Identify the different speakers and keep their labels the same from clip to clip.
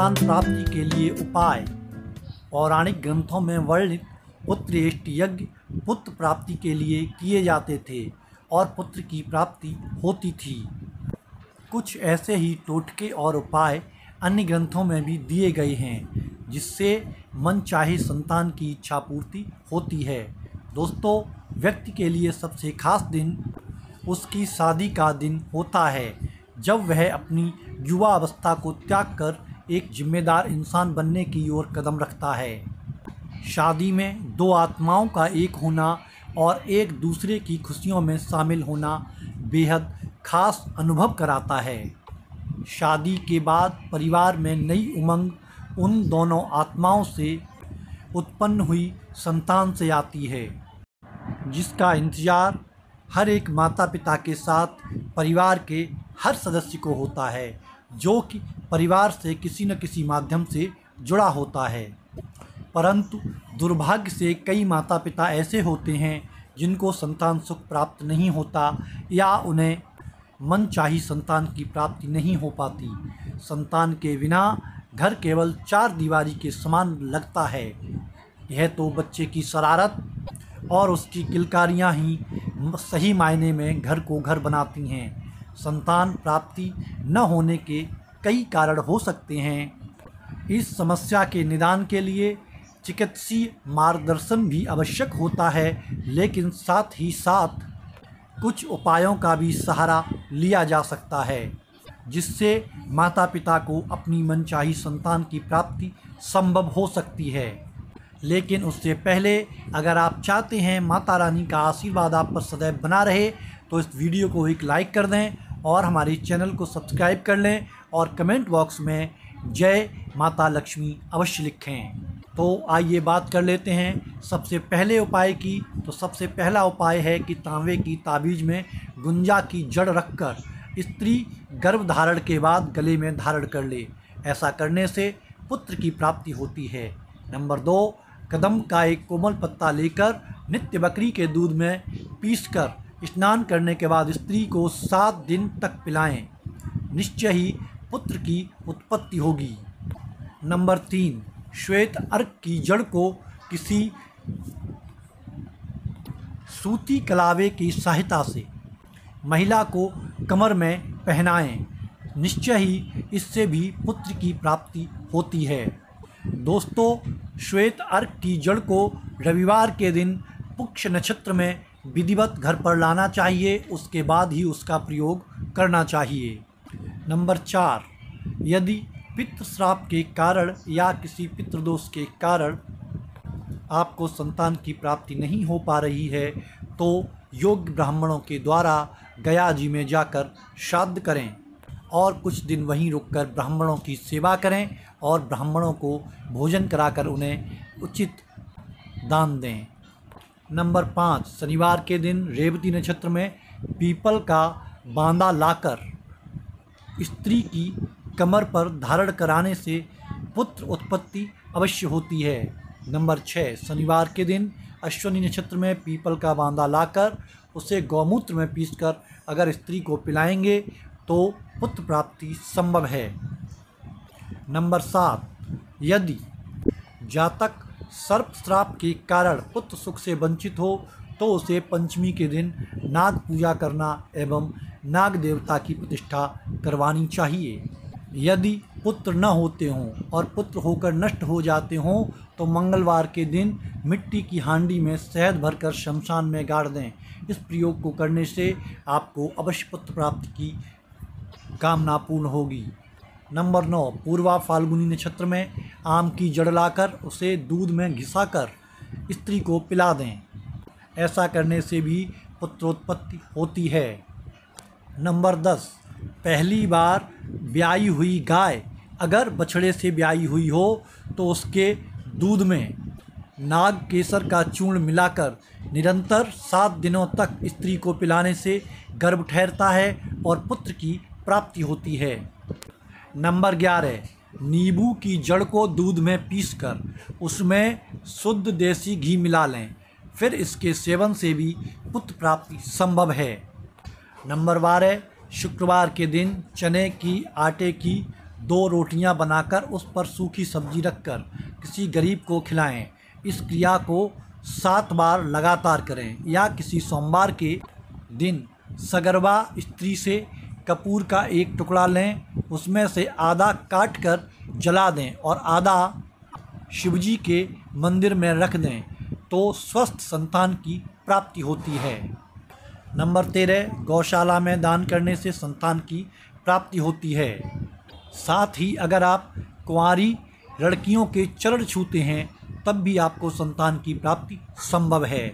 Speaker 1: संतान प्राप्ति के लिए उपाय। पौराणिक ग्रंथों में वर्णित पुत्रेष्टि यज्ञ पुत्र प्राप्ति के लिए किए जाते थे और पुत्र की प्राप्ति होती थी। कुछ ऐसे ही टोटके और उपाय अन्य ग्रंथों में भी दिए गए हैं जिससे मनचाही संतान की इच्छा पूर्ति होती है। दोस्तों, व्यक्ति के लिए सबसे खास दिन उसकी शादी का दिन होता है, जब वह अपनी युवा अवस्था को त्याग कर एक जिम्मेदार इंसान बनने की ओर कदम रखता है। शादी में दो आत्माओं का एक होना और एक दूसरे की खुशियों में शामिल होना बेहद खास अनुभव कराता है। शादी के बाद परिवार में नई उमंग उन दोनों आत्माओं से उत्पन्न हुई संतान से आती है, जिसका इंतजार हर एक माता पिता के साथ परिवार के हर सदस्य को होता है, जो कि परिवार से किसी न किसी माध्यम से जुड़ा होता है। परंतु दुर्भाग्य से कई माता पिता ऐसे होते हैं जिनको संतान सुख प्राप्त नहीं होता या उन्हें मनचाही संतान की प्राप्ति नहीं हो पाती। संतान के बिना घर केवल चार दीवारी के समान लगता है। यह तो बच्चे की शरारत और उसकी किलकारियाँ ही सही मायने में घर को घर बनाती हैं। संतान प्राप्ति न होने के कई कारण हो सकते हैं। इस समस्या के निदान के लिए चिकित्सीय मार्गदर्शन भी आवश्यक होता है, लेकिन साथ ही साथ कुछ उपायों का भी सहारा लिया जा सकता है, जिससे माता पिता को अपनी मनचाही संतान की प्राप्ति संभव हो सकती है। लेकिन उससे पहले अगर आप चाहते हैं माता रानी का आशीर्वाद आप पर सदैव बना रहे, तो इस वीडियो को एक लाइक कर दें और हमारे चैनल को सब्सक्राइब कर लें और कमेंट बॉक्स में जय माता लक्ष्मी अवश्य लिखें। तो आइए बात कर लेते हैं सबसे पहले उपाय की। तो सबसे पहला उपाय है कि तांबे की ताबीज़ में गुंजा की जड़ रखकर स्त्री गर्भ धारण के बाद गले में धारण कर ले। ऐसा करने से पुत्र की प्राप्ति होती है। नंबर 2, कदम का एक कोमल पत्ता लेकर नित्य बकरी के दूध में पीसकर स्नान करने के बाद स्त्री को 7 दिन तक पिलाएं। निश्चय ही पुत्र की उत्पत्ति होगी। नंबर 3, श्वेत अर्क की जड़ को किसी सूती कलावे की सहायता से महिला को कमर में पहनाएं। निश्चय ही इससे भी पुत्र की प्राप्ति होती है। दोस्तों, श्वेत अर्क की जड़ को रविवार के दिन पुष्य नक्षत्र में विधिवत घर पर लाना चाहिए, उसके बाद ही उसका प्रयोग करना चाहिए। नंबर 4, यदि पितृ श्राप के कारण या किसी पितृदोष के कारण आपको संतान की प्राप्ति नहीं हो पा रही है, तो योग्य ब्राह्मणों के द्वारा गया जी में जाकर श्राद्ध करें और कुछ दिन वहीं रुककर ब्राह्मणों की सेवा करें और ब्राह्मणों को भोजन कराकर उन्हें उचित दान दें। नंबर 5, शनिवार के दिन रेवती नक्षत्र में पीपल का बांदा लाकर स्त्री की कमर पर धारण कराने से पुत्र उत्पत्ति अवश्य होती है। नंबर 6, शनिवार के दिन अश्विनी नक्षत्र में पीपल का बांदा लाकर उसे गौमूत्र में पीसकर अगर स्त्री को पिलाएंगे तो पुत्र प्राप्ति संभव है। नंबर 7, यदि जातक सर्प श्राप के कारण पुत्र सुख से वंचित हो तो उसे पंचमी के दिन नाग पूजा करना एवं नाग देवता की प्रतिष्ठा करवानी चाहिए। यदि पुत्र न होते हों और पुत्र होकर नष्ट हो जाते हों तो मंगलवार के दिन मिट्टी की हांडी में शहद भरकर शमशान में गाड़ दें। इस प्रयोग को करने से आपको अवश्य पुत्र प्राप्ति की कामना पूर्ण होगी। नंबर 9, पूर्वा फाल्गुनी नक्षत्र में आम की जड़ लाकर उसे दूध में घिसाकर स्त्री को पिला दें। ऐसा करने से भी पुत्रोत्पत्ति होती है। नंबर 10, पहली बार ब्याई हुई गाय अगर बछड़े से ब्याई हुई हो तो उसके दूध में नाग केसर का चूर्ण मिलाकर निरंतर 7 दिनों तक स्त्री को पिलाने से गर्भ ठहरता है और पुत्र की प्राप्ति होती है। नंबर 11, नींबू की जड़ को दूध में पीसकर उसमें शुद्ध देसी घी मिला लें, फिर इसके सेवन से भी पुत्र प्राप्ति संभव है। नंबर 12, शुक्रवार के दिन चने की आटे की 2 रोटियां बनाकर उस पर सूखी सब्जी रखकर किसी गरीब को खिलाएं। इस क्रिया को 7 बार लगातार करें। या किसी सोमवार के दिन सगर्भा स्त्री से कपूर का एक टुकड़ा लें, उसमें से आधा काट कर जला दें और आधा शिवजी के मंदिर में रख दें, तो स्वस्थ संतान की प्राप्ति होती है। नंबर 13, गौशाला में दान करने से संतान की प्राप्ति होती है। साथ ही अगर आप कुंवारी लड़कियों के चरण छूते हैं तब भी आपको संतान की प्राप्ति संभव है।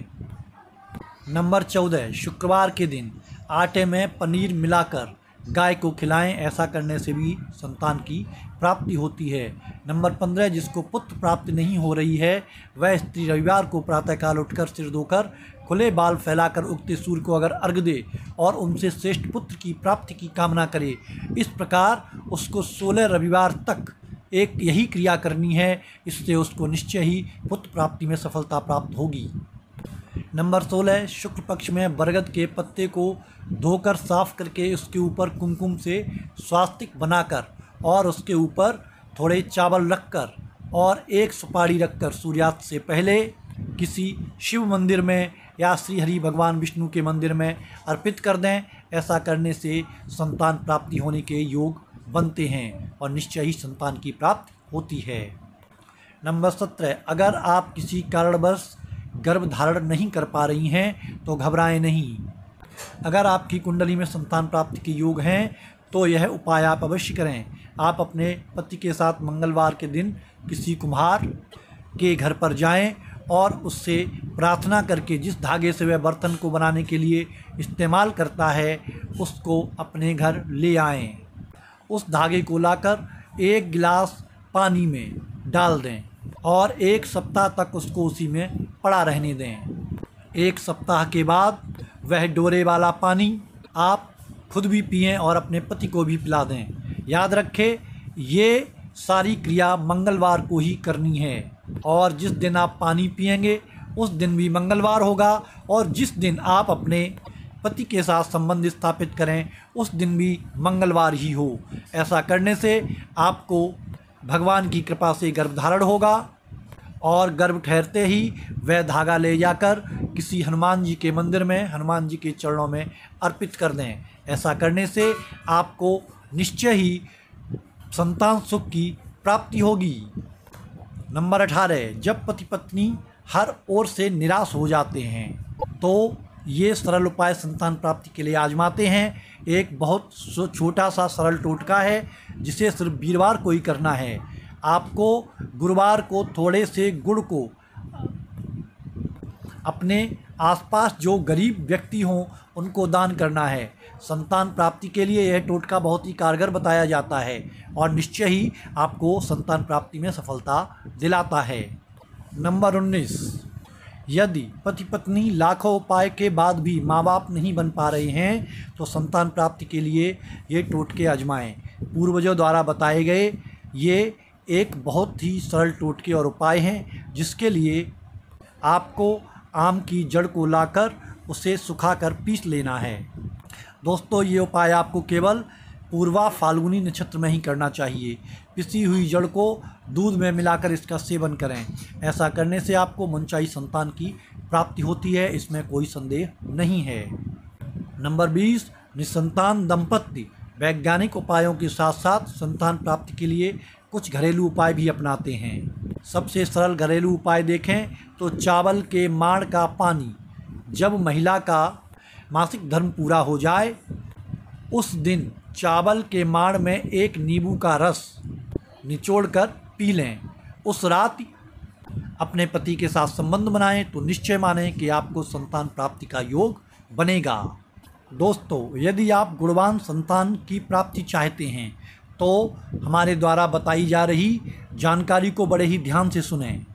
Speaker 1: नंबर 14, शुक्रवार के दिन आटे में पनीर मिलाकर गाय को खिलाएं, ऐसा करने से भी संतान की प्राप्ति होती है। नंबर 15, जिसको पुत्र प्राप्ति नहीं हो रही है वह स्त्री रविवार को प्रातःकाल उठकर सिर धोकर खुले बाल फैलाकर उगते सूर्य को अगर अर्घ दे और उनसे श्रेष्ठ पुत्र की प्राप्ति की कामना करे। इस प्रकार उसको 16 रविवार तक एक यही क्रिया करनी है, इससे उसको निश्चय ही पुत्र प्राप्ति में सफलता प्राप्त होगी। नंबर 16, शुक्ल पक्ष में बरगद के पत्ते को धोकर साफ करके उसके ऊपर कुमकुम से स्वास्तिक बनाकर और उसके ऊपर थोड़े चावल रखकर और एक सुपारी रखकर सूर्यास्त से पहले किसी शिव मंदिर में या श्री हरि भगवान विष्णु के मंदिर में अर्पित कर दें। ऐसा करने से संतान प्राप्ति होने के योग बनते हैं और निश्चय ही संतान की प्राप्ति होती है। नंबर 17, अगर आप किसी कारणवश गर्भ धारण नहीं कर पा रही हैं तो घबराएं नहीं। अगर आपकी कुंडली में संतान प्राप्ति के योग हैं तो यह उपाय आप अवश्य करें। आप अपने पति के साथ मंगलवार के दिन किसी कुम्हार के घर पर जाएं और उससे प्रार्थना करके जिस धागे से वह बर्तन को बनाने के लिए इस्तेमाल करता है उसको अपने घर ले आएं। उस धागे को लाकर 1 गिलास पानी में डाल दें और 1 सप्ताह तक उसको उसी में पड़ा रहने दें। 1 सप्ताह के बाद वह डोरे वाला पानी आप खुद भी पिएं और अपने पति को भी पिला दें। याद रखें, ये सारी क्रिया मंगलवार को ही करनी है और जिस दिन आप पानी पिएंगे उस दिन भी मंगलवार होगा और जिस दिन आप अपने पति के साथ संबंध स्थापित करें उस दिन भी मंगलवार ही हो। ऐसा करने से आपको भगवान की कृपा से गर्भधारण होगा और गर्भ ठहरते ही वह धागा ले जाकर किसी हनुमान जी के मंदिर में हनुमान जी के चरणों में अर्पित कर दें। ऐसा करने से आपको निश्चय ही संतान सुख की प्राप्ति होगी। नंबर 18, जब पति पत्नी हर ओर से निराश हो जाते हैं तो ये सरल उपाय संतान प्राप्ति के लिए आजमाते हैं। एक बहुत छोटा सा सरल टोटका है जिसे सिर्फ वीरवार को ही करना है। आपको गुरुवार को थोड़े से गुड़ को अपने आसपास जो गरीब व्यक्ति हों उनको दान करना है। संतान प्राप्ति के लिए यह टोटका बहुत ही कारगर बताया जाता है और निश्चय ही आपको संतान प्राप्ति में सफलता दिलाता है। नंबर 19, यदि पति पत्नी लाखों उपाय के बाद भी माँ बाप नहीं बन पा रहे हैं तो संतान प्राप्ति के लिए ये टोटके आजमाएं। पूर्वजों द्वारा बताए गए ये एक बहुत ही सरल टोटके और उपाय हैं जिसके लिए आपको आम की जड़ को लाकर उसे सुखाकर पीस लेना है। दोस्तों, ये उपाय आपको केवल पूर्वा फाल्गुनी नक्षत्र में ही करना चाहिए। पिसी हुई जड़ को दूध में मिलाकर इसका सेवन करें। ऐसा करने से आपको मनचाही संतान की प्राप्ति होती है, इसमें कोई संदेह नहीं है। नंबर 20, निसंतान दंपति वैज्ञानिक उपायों के साथ साथ संतान प्राप्ति के लिए कुछ घरेलू उपाय भी अपनाते हैं। सबसे सरल घरेलू उपाय देखें तो चावल के माड़ का पानी जब महिला का मासिक धर्म पूरा हो जाए उस दिन चावल के माड़ में 1 नींबू का रस निचोड़कर पी लें। उस रात अपने पति के साथ संबंध बनाएं तो निश्चय मानें कि आपको संतान प्राप्ति का योग बनेगा। दोस्तों, यदि आप गुणवान संतान की प्राप्ति चाहते हैं तो हमारे द्वारा बताई जा रही जानकारी को बड़े ही ध्यान से सुनें।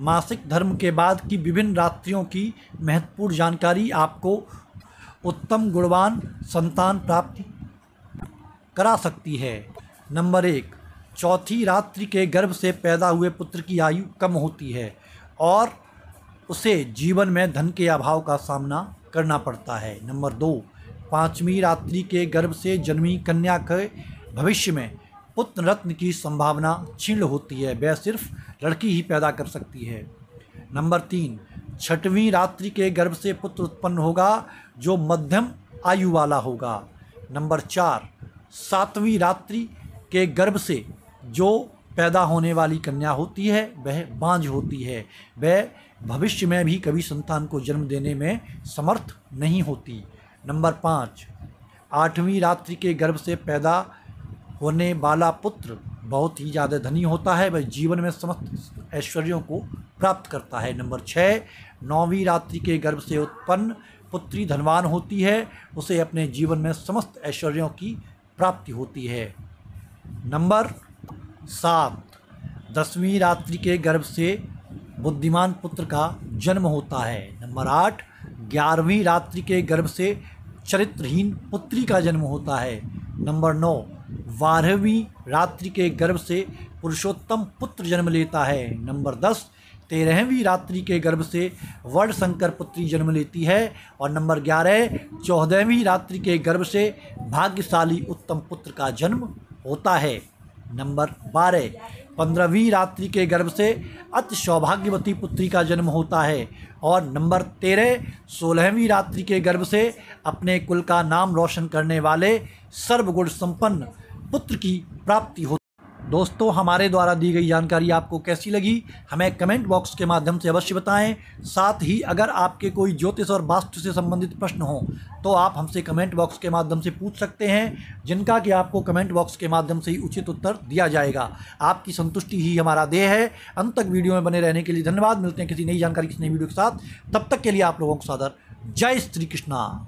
Speaker 1: मासिक धर्म के बाद की विभिन्न रात्रियों की महत्वपूर्ण जानकारी आपको उत्तम गुणवान संतान प्राप्ति करा सकती है। नंबर 1, चौथी रात्रि के गर्भ से पैदा हुए पुत्र की आयु कम होती है और उसे जीवन में धन के अभाव का सामना करना पड़ता है। नंबर 2, 5वीं रात्रि के गर्भ से जन्मी कन्या के भविष्य में पुत्र रत्न की संभावना क्षीण होती है, वह सिर्फ लड़की ही पैदा कर सकती है। नंबर 3, छठवीं रात्रि के गर्भ से पुत्र उत्पन्न होगा जो मध्यम आयु वाला होगा। नंबर 4, सातवीं रात्रि के गर्भ से जो पैदा होने वाली कन्या होती है वह बांझ होती है, वह भविष्य में भी कभी संतान को जन्म देने में समर्थ नहीं होती। नंबर 5, आठवीं रात्रि के गर्भ से पैदा होने वाला पुत्र बहुत ही ज़्यादा धनी होता है, वह जीवन में समस्त ऐश्वर्यों को प्राप्त करता है। नंबर 6, नौवीं रात्रि के गर्भ से उत्पन्न पुत्री धनवान होती है, उसे अपने जीवन में समस्त ऐश्वर्यों की प्राप्ति होती है। नंबर 7, 10वीं रात्रि के गर्भ से बुद्धिमान पुत्र का जन्म होता है। नंबर 8, 11वीं रात्रि के गर्भ से चरित्रहीन पुत्री का जन्म होता है। नंबर 9, 12वीं रात्रि के गर्भ से पुरुषोत्तम पुत्र जन्म लेता है। नंबर 10, 13वीं रात्रि के गर्भ से वर्णशंकर पुत्री जन्म लेती है। और नंबर 11, 14वीं रात्रि के गर्भ से भाग्यशाली उत्तम पुत्र का जन्म होता है। नंबर 12, 15वीं रात्रि के गर्भ से अति सौभाग्यवती पुत्री का जन्म होता है। और नंबर 13, 16वीं रात्रि के गर्भ से अपने कुल का नाम रोशन करने वाले सर्वगुण संपन्न पुत्र की प्राप्ति होती है। दोस्तों, हमारे द्वारा दी गई जानकारी आपको कैसी लगी हमें कमेंट बॉक्स के माध्यम से अवश्य बताएं। साथ ही अगर आपके कोई ज्योतिष और वास्तु से संबंधित प्रश्न हो तो आप हमसे कमेंट बॉक्स के माध्यम से पूछ सकते हैं, जिनका कि आपको कमेंट बॉक्स के माध्यम से ही उचित उत्तर दिया जाएगा। आपकी संतुष्टि ही हमारा ध्येय है। अंत तक वीडियो में बने रहने के लिए धन्यवाद। मिलते हैं किसी नई जानकारी किसी नई वीडियो के साथ, तब तक के लिए आप लोगों को सादर जय श्री कृष्णा।